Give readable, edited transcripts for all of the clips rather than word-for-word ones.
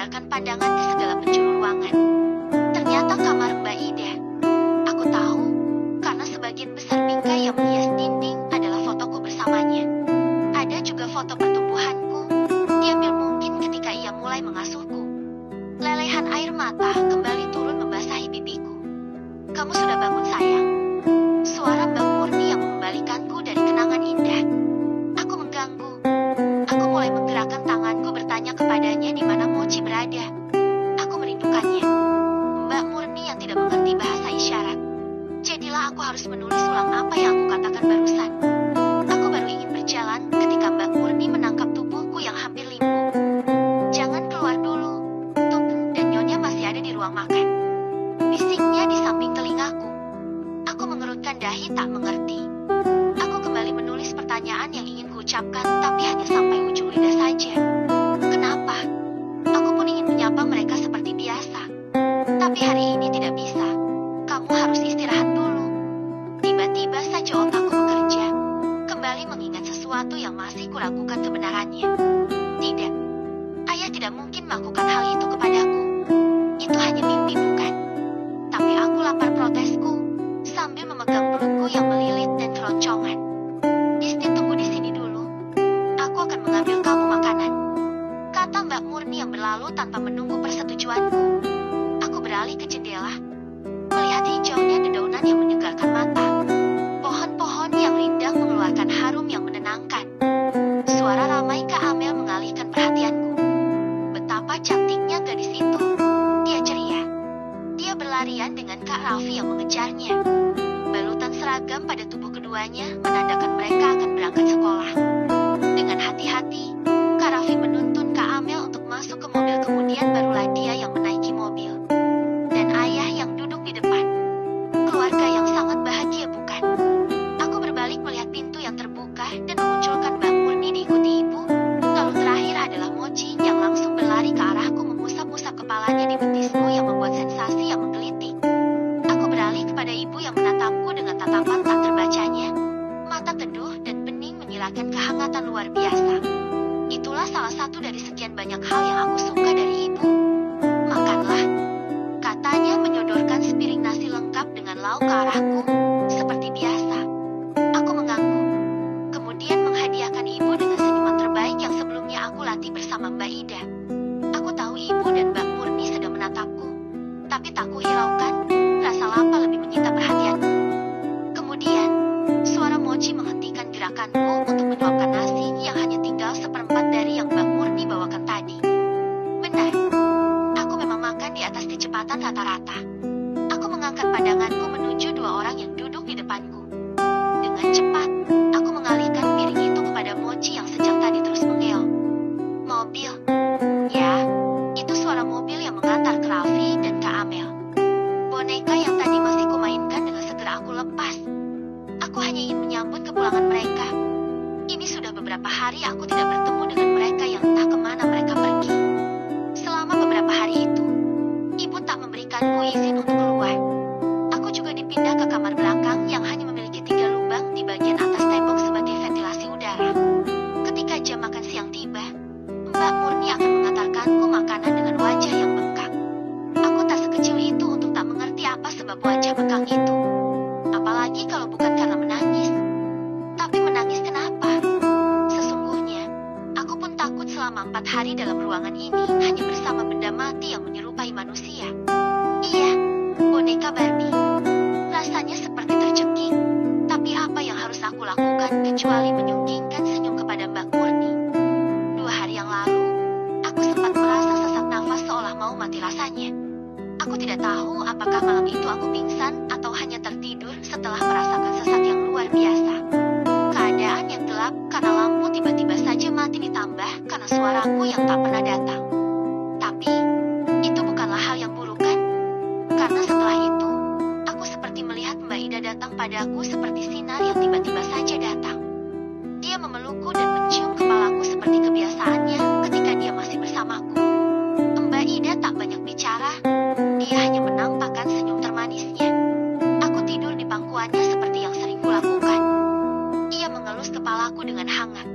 menyebarkan pandangan ke segala penjuru ruangan. Ternyata kamar Mbak Ida. Aku tahu, karena sebagian besar bingkai yang menghias dinding adalah fotoku bersamanya. Ada juga foto pertumbuhanku, diambil mungkin ketika ia mulai mengasuhku. Lelehan air mata kembali turun membasahi pipiku. "Kamu sudah bangun, sayang?" Suara Mbak Murni yang mengembalikanku dari kenangan indah. Aku mengganggu. Aku mulai menggerakkan tanganku bertanya kepadanya di mana Mochi berada. Aku merindukannya. Mbak Murni yang tidak mengerti bahasa isyarat. Jadilah aku harus menulis ulang apa yang aku katakan barusan. Aku baru ingin berjalan ketika Mbak Murni menangkap tubuhku yang hampir limbo. "Jangan keluar dulu, Tuk, dan Nyonya masih ada di ruang makan," bisiknya di samping telingaku. Aku mengerutkan dahi tak mengerti. Aku kembali menulis pertanyaan yang ingin kuucapkan, tapi hanya sampai ujung lidah saja. Kenapa? Aku pun ingin menyapa mereka seperti biasa. Tapi hari ini tidak bisa. Kamu harus istirahat dulu. Tiba-tiba saja otakku bekerja. Kembali mengingat sesuatu yang masih kuragukan kebenarannya. Tidak. Ayah tidak mungkin melakukan hal itu kepadaku. Itu hanya mimpi, bukan? Tapi aku lapar, protesku, sambil memegang perutku yang melilit dan keroncongan. "Disti, tunggu di sini dulu. Aku akan mengambil kamu makanan," kata Mbak Murni yang berlalu tanpa menunggu persetujuanku. Aku beralih ke jendela, melihat hijaunya dedaunan yang menyegarkan mata. Pohon-pohon yang rindang mengeluarkan harum yang menenangkan. Suara ramai Kak Amel mengalihkan perhatianku. Betapa cantiknya gadis itu. Dia ceria. Dia berlarian dengan Kak Raffi yang mengejarnya. Balutan seragam pada tubuh keduanya menandakan mereka akan berangkat sekolah. Dengan hati-hati, Kak Raffi menuntun Kak Amel untuk masuk ke mobil, kemudian barulah dia yang menaiki mobil. Dan ayah yang duduk di depan. Keluarga yang sangat bahagia, bukan? Aku berbalik melihat pintu yang terbuka dan memunculkan Mbak Murni diikuti ibu. Lalu terakhir adalah Mochi yang langsung berlari ke arahku, mengusap-usap kepalanya di betisku yang membuat sensasi yang menggelitik. Aku beralih kepada ibu yang menatapku dengan tatapan tak terbacanya. Mata teduh dan bening menyiratkan kehangatan luar biasa. Itulah salah satu dari sekian banyak hal yang aku suka dari ibu. "Makanlah," katanya menyodorkan sepiring nasi lengkap dengan lauk ke arahku, seperti biasa. Aku mengangguk. Kemudian menghadiahkan ibu dengan senyuman terbaik yang sebelumnya aku latih bersama Mbak Ida. Aku tahu ibu dan Mbak Murni sedang menatapku, tapi tak kuhiraukan, rasa lapar lebih menyita perhatianku. Kemudian, suara Mochi menghentikan gerakanku untuk menyuapkan nasi yang hanya tinggal seperempat dari yang Mbak Murni bawakan tadi. Benar, aku memang makan di atas kecepatan rata-rata. Aku mengangkat pandanganku menuju dua orang yang duduk di depanku. Dengan cepat, aku mengalihkan piring itu kepada Mochi yang sejak tadi terus mengeong. "Mobil." "Ya, itu suara mobil yang mengantar ke Raffi dan Kak Amel. Boneka yang tadi masih kumainkan dengan segera aku lepas. Aku hanya ingin menyambut kepulangan mereka. Ini sudah beberapa hari aku tidak bertemu dengan mereka yang entah kemana mereka pergi. Selama beberapa hari itu, ibu tak memberikanku izin untuk keluar. Aku juga dipindah ke kamar belakang yang hanya memiliki 3 lubang di bagian atas tembok sebagai ventilasi udara. Ketika jam makan siang tiba, Mbak Murni akan mengantarkanku makanan dengan wajah yang bengkak. Aku tak sekecil itu untuk tak mengerti apa sebab wajah bengkak itu. Apalagi kalau bukan karena menangis. Tapi menangis kenapa? Sesungguhnya, aku pun takut selama 4 hari dalam ruangan ini hanya bersama benda mati yang menyerupai manusia. Iya, boneka Barbie. Rasanya seperti tercekik. Tapi apa yang harus aku lakukan kecuali menyunggingkan senyum kepada Mbak Murni? 2 hari yang lalu, aku sempat merasa sesak nafas seolah mau mati rasanya. Aku tidak tahu apakah malam itu aku pingsan atau hanya tertidur setelah merasakan sesak yang luar biasa. Keadaan yang gelap karena lampu tiba-tiba saja mati, ditambah karena suaraku yang tak pernah datang. Tapi, itu bukanlah hal yang buruk, kan? Karena setelah itu, aku seperti melihat Mbak Ida datang padaku seperti sinar yang tiba-tiba saja datang. Dia memelukku dan mencium kepalaku seperti kebiasaannya ketika dia masih bersamaku. Mbak Ida tak banyak bicara, dia hanya menampakkan senyum termanisnya. Aku tidur di pangkuannya seperti yang sering kulakukan. Ia mengelus kepalaku dengan hangat.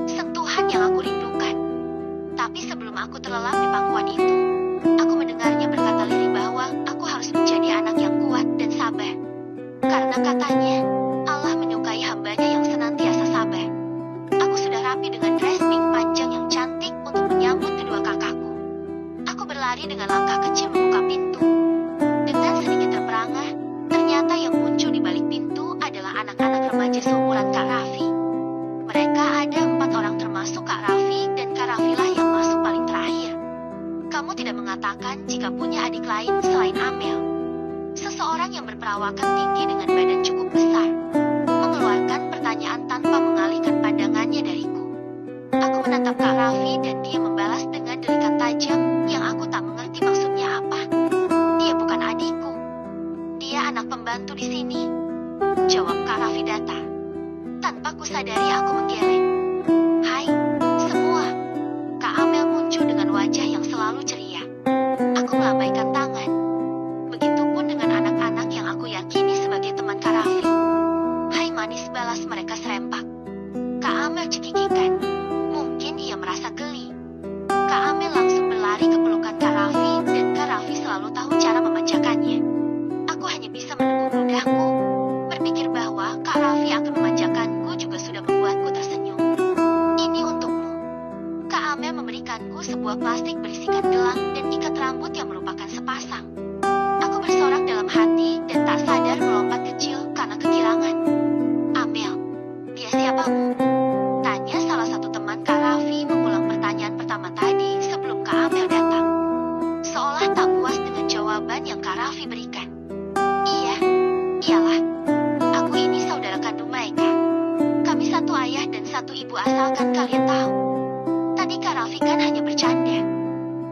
Sentuhan yang aku rindukan. Tapi sebelum aku perempuan itu, aku mendengarnya berkata lirih bahwa aku harus menjadi anak yang kuat dan sabar. Karena katanya, Allah menyukai hambanya yang senantiasa sabar. Aku sudah rapi dengan dress pink panjang yang cantik untuk menyambut kedua kakakku. Aku berlari dengan langkah kecil membuka pintu. Dengan sedikit terperangah, ternyata yang muncul di balik pintu adalah anak-anak remaja seumuran Kak Raffi. Mereka ada 4 orang termasuk Kak Raffi, dan Kak Raffilah yang masuk paling terakhir. Kamu tidak mengatakan jika punya adik lain selain Amel. Seseorang yang berperawakan tinggi dengan badan cukup besar mengeluarkan pertanyaan tanpa mengalihkan pandangannya dariku. Aku menatap Kak Raffi dan dia membalas dengan delikan tajam yang aku tak mengerti maksudnya apa. Dia bukan adikku. Dia anak pembantu di sini, jawab Kak Raffi datar. Tanpa kusadari aku menggeleng. Hai, semua. Kak Amel muncul dengan wajah yang selalu ceria. Aku melambaikan tangan. Begitupun dengan anak-anak yang aku yakini sebagai teman Kak Raffi. Hai manis, balas mereka serempak. Kak Amel cekikikan. Mungkin ia merasa geli. Kak Amel langsung berlari ke pelukan Kak Raffi, dan Kak Raffi selalu tahu cara memanjakannya. Aku hanya bisa meneguk ludahku, berpikir bahwa Kak Raffi akan memanjakanku juga sudah membuatku tersenyum. Ini untukmu. Kak Amel memberikanku sebuah plastik berisikan gelang dan ikat rambut yang merupakan sepasang. Aku bersorak dalam hati dan tak sadar melompat kecil karena kegirangan. Amel, dia siapamu? Tanya salah satu teman Kak Raffi mengulang pertanyaan pertama tadi sebelum Kak Amel datang. Seolah tak puas dengan jawaban yang Kak Raffi berikan. Iya, iyalah. Aku ini saudara kandung mereka. Kami satu ayah dan satu ibu asalkan kalian tahu. Tadi Kak Raffi kan hanya bercanda.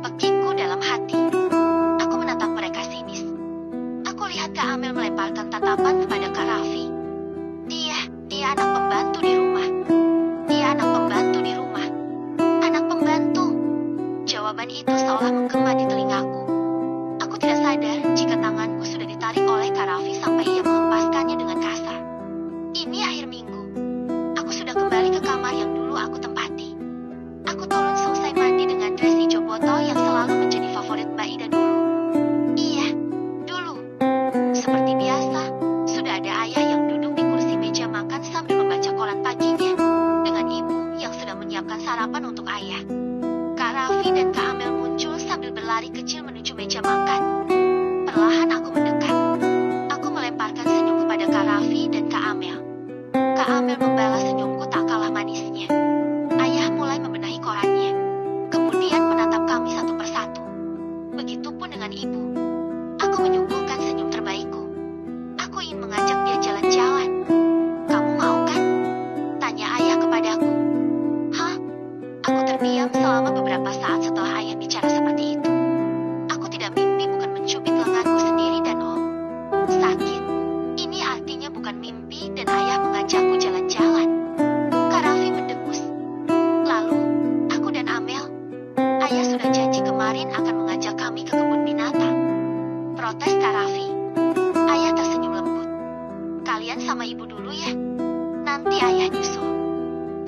Pekikku dalam hati. Aku menatap mereka sinis. Aku lihat Kak Amel melemparkan tatapan kepada Kak Raffi. Dia anak pembantu di rumah. Dia anak pembantu di rumah. Anak pembantu. Jawaban itu seolah menggema di telingaku. Aku tidak sadar jika tanganku sudah ditarik oleh Kak Raffi sampai ia menghempaskannya dengan kasar. Ini akhir minggu. Aku sudah kembali ke kamar yang dulu aku tempati. Aku turun selesai mandi dengan dress hijau botol yang selalu menjadi favorit Mbak Ida dulu. Iya, dulu. Seperti biasa, sudah ada ayah yang duduk di kursi meja makan sambil membaca koran paginya, dengan ibu yang sedang menyiapkan sarapan untuk ayah. Kak Raffi dan Kak Amel muncul sambil berlari kecil menuju meja makan. Perlahan aku mendekat. Aku melemparkan senyum kepada Kak Raffi dan Kak Amel. Kak Amel membalas senyumku tak kalah manisnya. Ayah mulai membenahi korannya, kemudian menatap kami satu persatu. Begitupun dengan ibu. Aku menyuguhkan senyum terbaikku. Aku ingin mengajak dia jalan-jalan. Kamu mau kan? Tanya ayah kepadaku. Hah? Aku terdiam selama beberapa saat setelah ayah bicara seperti itu. Aku tidak mimpi bukan mencubit lenganku sendiri dan sakit. Ini artinya bukan mimpi dan ayah mengajakku jalan-jalan. Kak Raffi mendengus. Lalu, aku dan Amel. Ayah sudah janji kemarin akan mengajak kami ke kebun binatang. Protes Kak Raffi. Ayah tersenyum lembut. Kalian sama ibu dulu ya. Nanti ayah nyusul.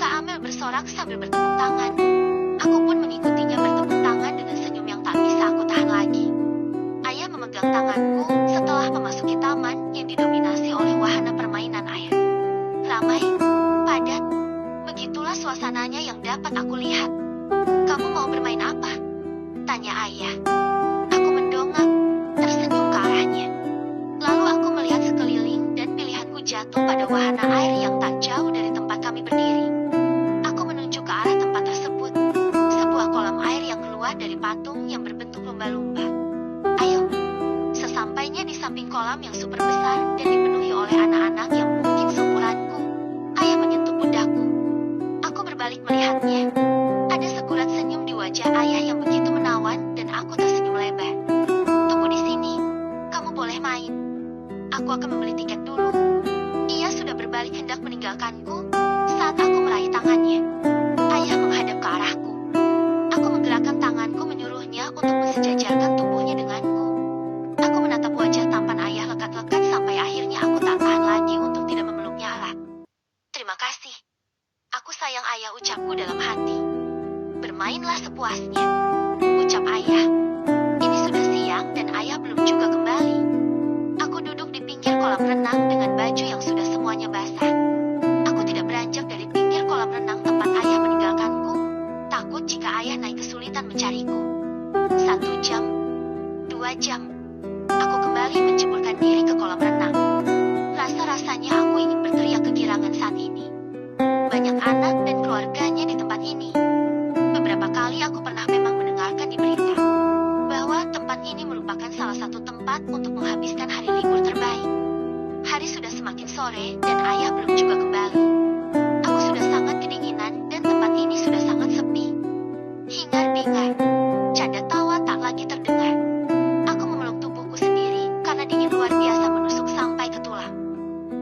Kak Amel bersorak sambil bertepuk tangan. Aku pun mengikutinya bertepuk tangan dengan senyum yang tak bisa aku tahan lagi. Ayah memegang tanganku setelah memasuki taman yang didominasi oleh wahana permainan air. Ramai, padat, begitulah suasananya yang dapat aku lihat. Kamu mau bermain apa? Tanya ayah. Aku mendongak, tersenyum ke arahnya. Lalu aku melihat sekeliling dan pilihanku jatuh pada wahana air yang tak jauh dari tempat kami berdiri. Aku menunjuk ke arah tempat tersebut, sebuah kolam air yang keluar dari patung yang berbentuk lumba-lumba. Ayo. Sesampainya di samping kolam yang super besar dan dipenuhi oleh anak-anak yang mungkin seumuranku, ayah menyentuh pundakku. Aku berbalik melihatnya. Ada sekurat senyum di wajah ayah yang begitu menawan dan aku tersenyum lebar. Tunggu di sini. Kamu boleh main. Aku akan membeli tiket dulu. Ia sudah berbalik hendak meninggalkanku saat aku meraih tangannya. Ayah menghadap ke arahku. Aku menggerakkan tanganku menyuruhnya untuk mensejajarkan tubuhnya denganku. Aku menatap wajah tampan ayah lekat-lekat sampai akhirnya aku tak tahan lagi untuk tidak memeluknya erat. Terima kasih. Aku sayang ayah, ucapku dalam hati. Bermainlah sepuasnya, ucap ayah. 1 jam, 2 jam. Aku kembali menceburkan diri ke kolam renang. Rasa-rasanya aku ingin berteriak kegirangan saat ini. Banyak anak dan keluarganya di tempat ini. Beberapa kali aku pernah memang mendengarkan di berita bahwa tempat ini merupakan salah satu tempat untuk menghabiskan hari libur terbaik. Hari sudah semakin sore dan ayah belum juga kembali. Aku sudah sangat kedinginan dan tempat ini sudah sangat sepi. Hingar-bingar, canda tawa tak lagi terdengar. Aku memeluk tubuhku sendiri karena dingin luar biasa menusuk sampai ke tulang.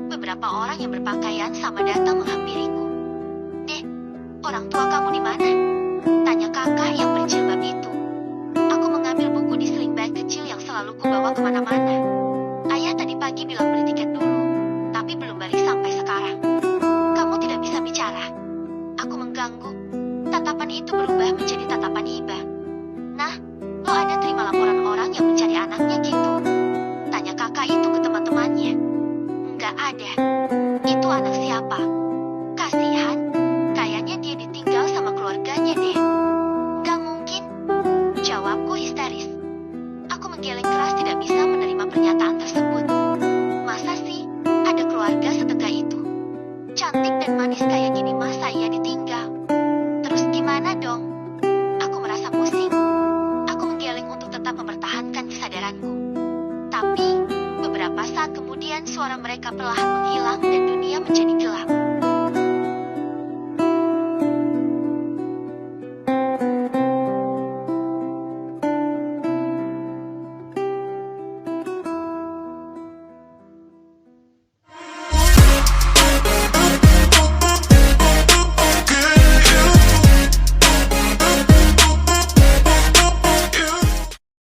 Beberapa orang yang berpakaian sama datang menghampiriku. "Dek, orang tua kamu di mana?" tanya kakak yang berjilbab itu. Aku mengambil buku di sling bag kecil yang selalu kubawa kemana-mana. Ayah tadi pagi bilang beli tiket dulu, tapi belum balik sampai sekarang. "Kamu tidak bisa bicara?" Aku mengganggu. Tatapan itu berubah menjadi tatapan iba. "Nah, lo ada terima laporan orang yang mencari anaknya gitu?" tanya kakak itu ke teman-temannya. "Nggak ada." "Itu anak siapa?" "Kasihan, kayaknya dia ditinggal sama keluarganya deh." "Nggak mungkin," jawabku histeris. Aku menggeleng keras tidak bisa menerima pernyataan tersebut. Masa sih ada keluarga setega itu? Cantik dan manis kayak gini masa ia ditinggal? Terus gimana dong? Aku merasa pusing. Aku menggeleng untuk tetap mempertahankan kesadaranku. Tapi beberapa saat kemudian suara mereka perlahan menghilang dan dunia menjadi gelap.